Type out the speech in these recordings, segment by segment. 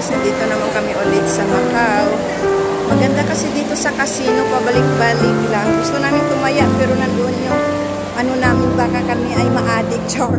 Nandito naman kami ulit sa Macau. Maganda kasi dito sa casino, pabalik-balik lang. Gusto namin tumaya pero nandoon yung ano namin, baka kami ay ma-addict. Char.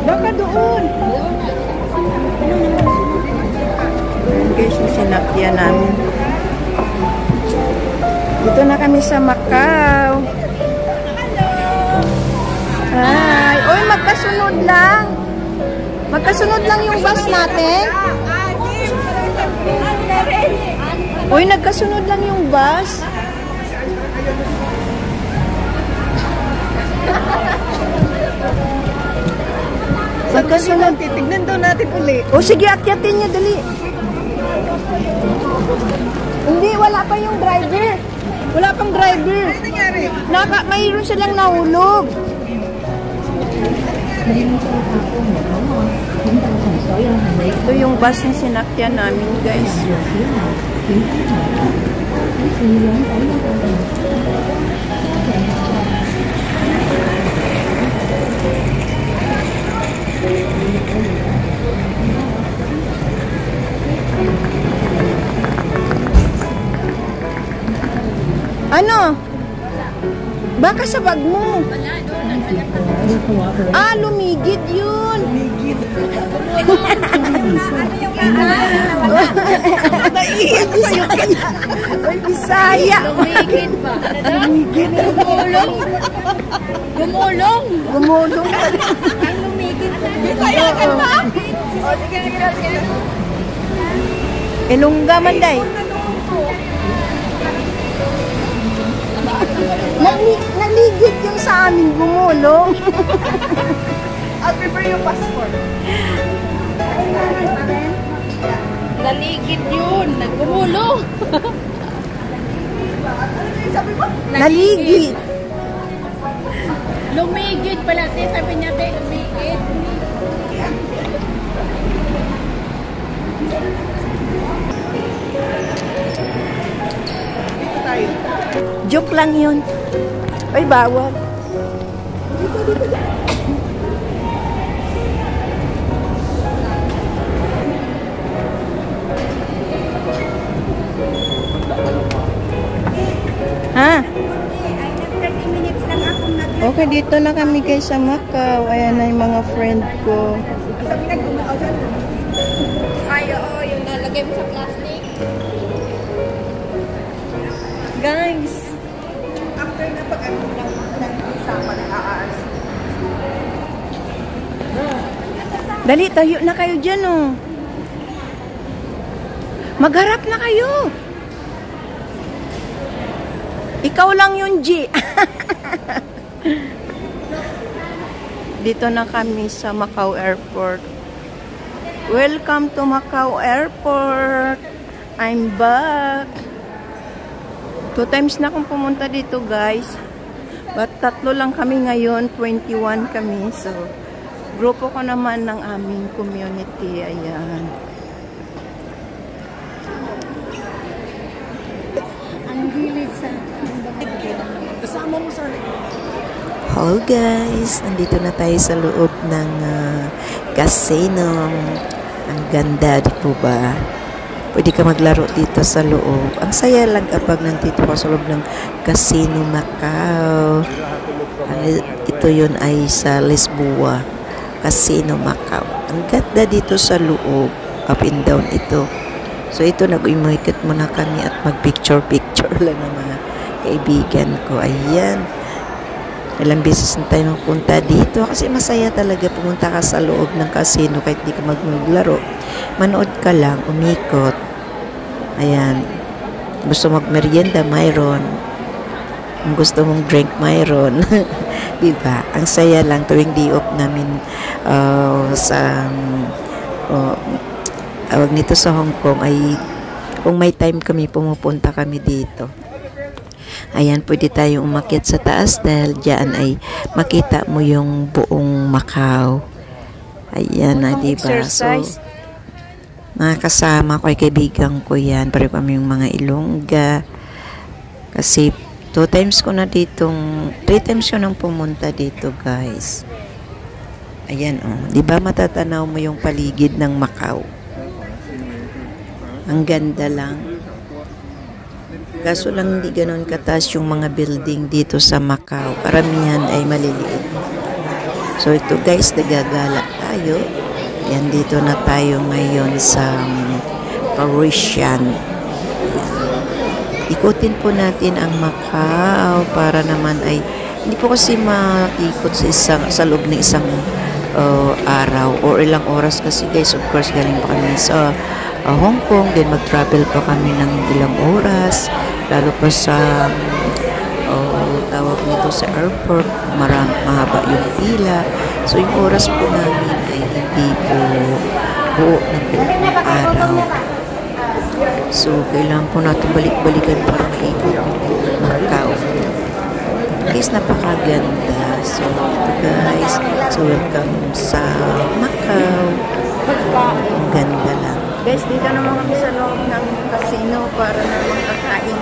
Baka doon. Guys, yung sinakyan namin. Dito na kami sa Macau. Hi. Oy, magkasunod lang. Magkasunod lang yung bus natin. Oy, nagkasunod lang yung bus. Magkasunod. Titignan daw natin uli. O sige, akyatin niya, dali. Hindi, wala pa yung driver. Wala pang driver. Ano nangyari? Mayroon silang nahulog. Ito yung bus na sinakyan namin, guys. Ano? Baka sa bag mo. Ah, lumigid yun. Lumigid. Naiiyak sa'yo ka na. Ay, Bisaya. Lumigid ba? Lumigid. Gumulong. Gumulong. Gumulong. Ang lumigid. Bisaya ka ba? O, sige. Ilongga man day. Naligid yung sa amin, gumulong. I'll prepare your passport. Naligid yun. Nagumulong. Sabi mo? Naligid. Lumigid pala. Sabi niya, lumigid. Dito tayo. Joke lang yun. Ay, bawal. Ha? Okay, dito na kami guys sa Macau. Ayan na yung mga friend ko. Sabi na gumao dyan. Ay, oo. Yung nalagay mo sa plastic. Guys. After na pag-ano nag-isama na aas. Dali, tayo na kayo dyan, oh. Magharap na kayo. Ikaw lang yung G. Dito na kami sa Macau Airport. Welcome to Macau Airport. I'm back. 2 times na akong pumunta dito, guys. But 3 lang kami ngayon. 21 kami. So, grupo ko naman ng aming community. Ayan. Ang gilid sa... Kasama mo sa... Hello guys, nandito na tayo sa loob ng casino. Ang ganda, di po ba? Pwede ka maglaro dito sa loob. Ang saya lang kapag nandito ka sa loob ng Casino Macau. Ito yun ay sa Lisboa. Casino Macau. Ang ganda dito sa loob. Up and down ito. So ito, nag-umikot muna kami at mag-picture-picture lang ng mga kaibigan ko. Ayan. Ilang beses na tayo punta dito kasi masaya talaga pumunta ka sa loob ng casino kahit di ka maglaro. Manood ka lang, umikot. Ayan. Gusto magmerienda, mayroon. Kung gusto mong drink, mayroon. Diba? Ang saya lang tuwing day off namin awag nito sa Hong Kong ay kung may time kami, pumupunta kami dito. Ayan, pwede tayong umakyat sa taas dahil dyan ay makita mo yung buong Macau. Ayan na, diba? So, mga kasama ko ay kaibigan ko yan. Pareho kami yung mga Ilongga. Kasi 3 times ko nang pumunta dito, guys. Ayan, oh. Diba matatanaw mo yung paligid ng Macau? Ang ganda lang. Kaso lang hindi ganon kataas yung mga building dito sa Macau. Karamihan ay maliliit. So ito guys, nagagala tayo. Ayan, dito na tayo ngayon sa Parisian. Ikutin po natin ang Macau para naman ay hindi po kasi maikot sa loob ng isang araw or ilang oras kasi guys, of course galing pa kami sa Hong Kong, then mag-travel pa kami ng ilang oras, lalo pa sa tawag nito sa airport, mahaba yung pila. So yung oras po namin ay hindi po buo ng araw. So kailangan po natin balik-balikan para maikot yung Macau. Guys, napakaganda. So ito guys, so welcome sa Macau. Ang ganda lang. Guys, dito naman kami sa loob ng casino para naman kakain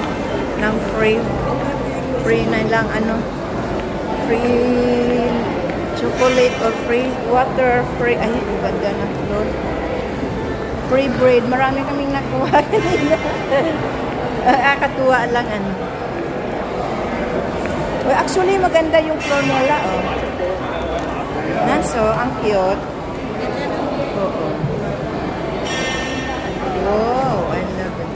ng free na lang, free chocolate or free water, free, ay, ganda na, Lord. Free bread. Marami kaming nakuha kanina. Katuwa lang, Well, actually, maganda yung floor nila, oh. So, ang cute. Oo. Wow, I love it.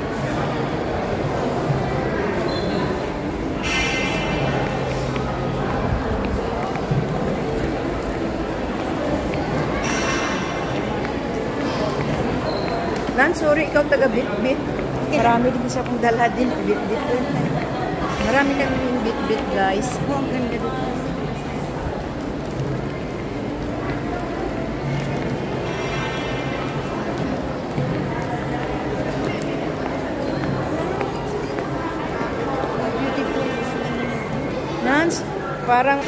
Nan, sorry, ikaw taga bit-bit. Marami din siya kong dala din. Bit-bit ko yun. Marami kami yung bit-bit, guys. Oh, ang ganda dito. Nans, parang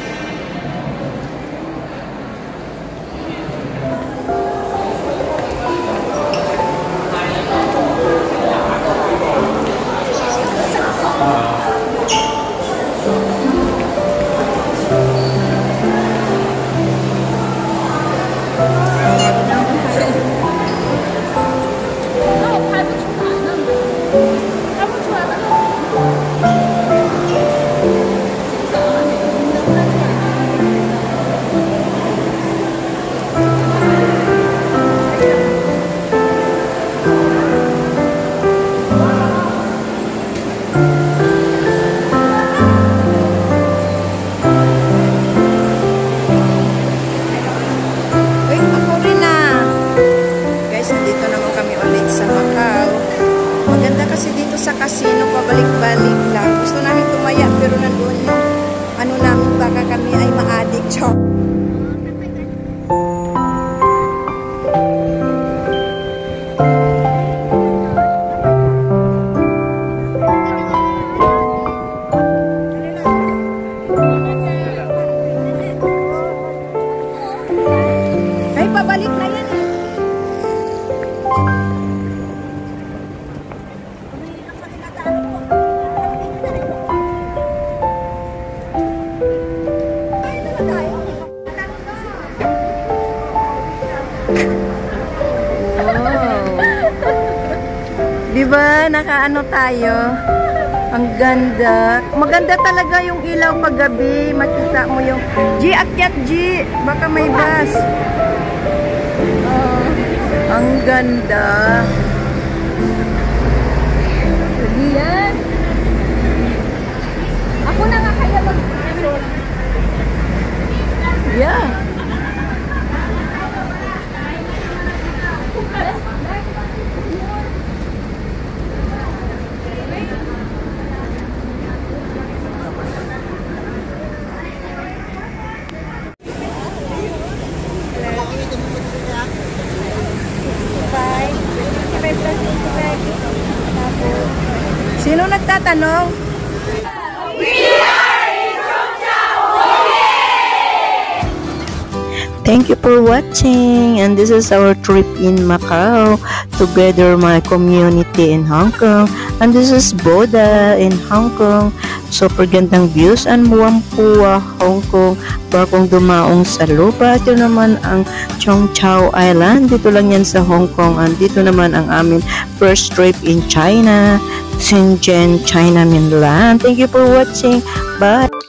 sa casino, pabalik-balik lang. Gusto namin tumaya, pero nandoon yung namin, baka kami ay ma-addict. Chok. Ay, pabalik na yan eh. nakaano tayo. Ang ganda. Maganda talaga yung ilaw paggabi. Makita mo yung... G, akyat G. Baka may bus. Ang ganda. Yan. Ako na nga kaya mag... Yeah. Sino nagtatanong? Thank you for watching, and this is our trip in Macau, together my community in Hong Kong, and this is Boda in Hong Kong. Super gandang views and Muampua, Hong Kong. Bagong dumaong sa lupa. Ito naman ang Chong Chau Island. Dito lang yan sa Hong Kong, and dito naman ang amin first trip in China, Shenzhen, China mainland. Thank you for watching. Bye!